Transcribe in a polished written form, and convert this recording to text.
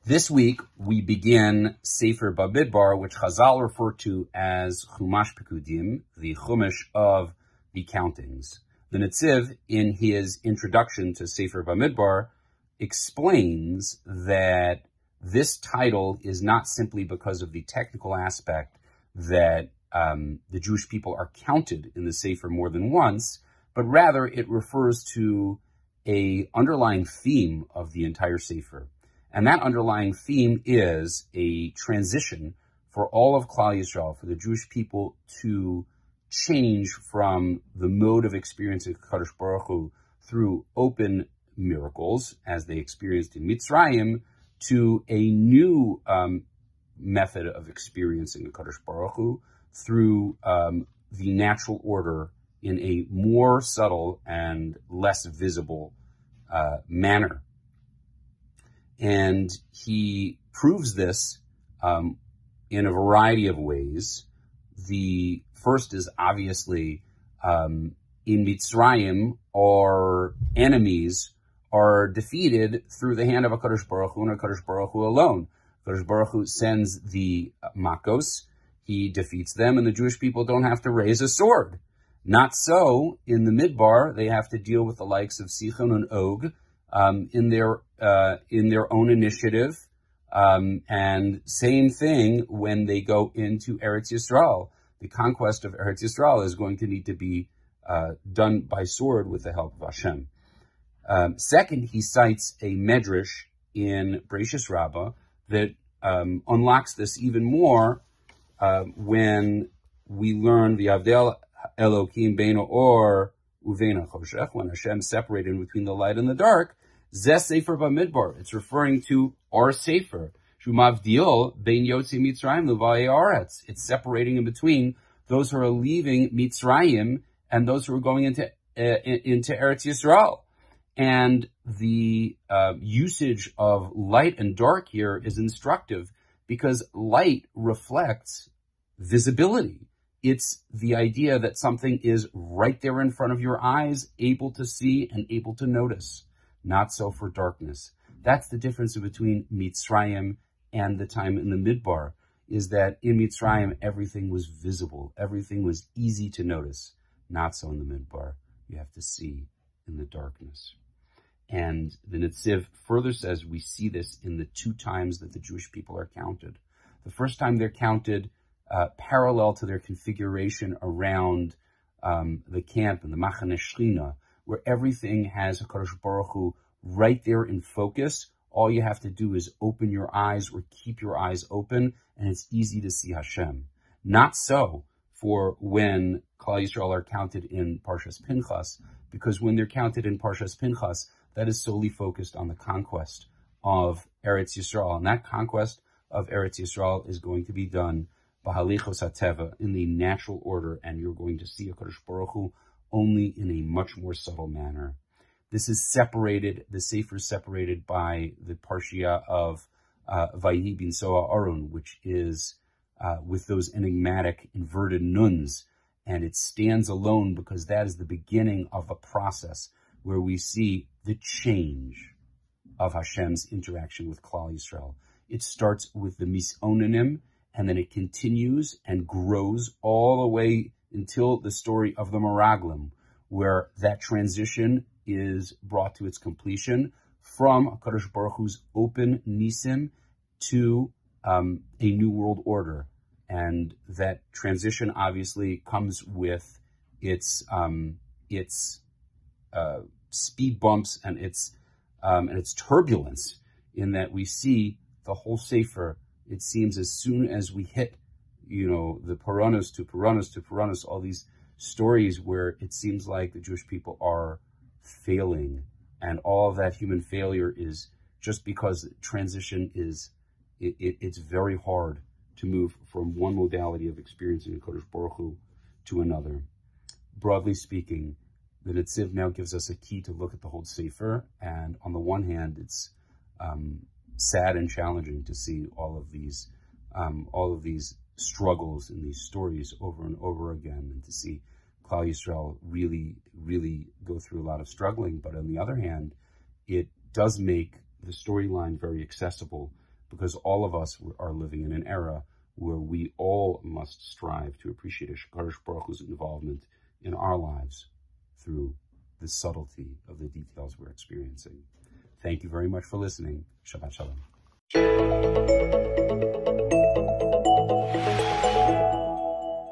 This week, we begin Sefer Bemidbar, which Chazal refer to as Chumash Pekudim, the Chumash of the countings. The Netziv, in his introduction to Sefer Bemidbar, explains that this title is not simply because of the technical aspect that the Jewish people are counted in the Sefer more than once, but rather it refers to an underlying theme of the entire Sefer. And that underlying theme is a transition for all of Klal Yisrael, for the Jewish people to change from the mode of experiencing Kadosh Baruch Hu through open miracles, as they experienced in Mitzrayim, to a new method of experiencing the Kadosh Baruch Hu through the natural order in a more subtle and less visible manner. And he proves this in a variety of ways. The first is obviously in Mitzrayim, our enemies are defeated through the hand of HaKadosh Baruch Hu and HaKadosh Baruch Hu alone. HaKadosh Baruch Hu sends the Makos, he defeats them, and the Jewish people don't have to raise a sword. Not so in the Midbar. They have to deal with the likes of Sichon and Og in their own initiative, and same thing when they go into Eretz Yisrael. The conquest of Eretz Yisrael is going to need to be done by sword with the help of Hashem. Second, he cites a medrash in Bereishis Rabbah that unlocks this even more when we learn the Avdel Elokim Beino Or Uvein HaChoshech, when Hashem separated between the light and the dark. Zeh Sefer Bemidbar. It's referring to our Sefer. Shumavdil Bein Yotzi Mitzrayim Levayei Aretz. It's separating in between those who are leaving Mitzrayim and those who are going into Eretz Yisrael. And the usage of light and dark here is instructive because light reflects visibility. It's the idea that something is right there in front of your eyes, able to see and able to notice. Not so for darkness. That's the difference between Mitzrayim and the time in the Midbar, is that in Mitzrayim, everything was visible. Everything was easy to notice. Not so in the Midbar. You have to see in the darkness. And the Netziv further says we see this in the two times that the Jewish people are counted. The first time they're counted parallel to their configuration around the camp and the Machane Shechina, where everything has HaKadosh Baruch Hu right there in focus. All you have to do is open your eyes or keep your eyes open, and it's easy to see Hashem. Not so for when Klal Yisrael are counted in Parshas Pinchas, because when they're counted in Parshas Pinchas, that is solely focused on the conquest of Eretz Yisrael. And that conquest of Eretz Yisrael is going to be done B'halichos HaTeva, in the natural order, and you're going to see HaKadosh Baruch Hu only in a much more subtle manner. This is separated, the Sefer is separated by the Parshiah of Vayhi bin Soa Aron, which is with those enigmatic inverted nuns, and it stands alone because that is the beginning of a process where we see the change of Hashem's interaction with Klal Yisrael. It starts with the Misonanim, and then it continues and grows all the way until the story of the Meraglim, where that transition is brought to its completion from HaKadosh Baruch Hu's open Nisim to a new world order. And that transition obviously comes with its speed bumps and its turbulence, in that we see the whole Sefer. It seems as soon as we hit, the Puranos to Puranos to Puranos, all these stories where it seems like the Jewish people are failing, and all of that human failure is just because transition is, it's very hard to move from one modality of experiencing a Kodesh Baruch Hu to another. Broadly speaking, the Netziv now gives us a key to look at the whole Sefer, and on the one hand, it's sad and challenging to see all of these struggles in these stories over and over again, and to see Klal Yisrael really, really go through a lot of struggling. But on the other hand, it does make the storyline very accessible because all of us are living in an era where we all must strive to appreciate HaKadosh Baruch Hu's involvement in our lives through the subtlety of the details we're experiencing. Thank you very much for listening. Shabbat Shalom.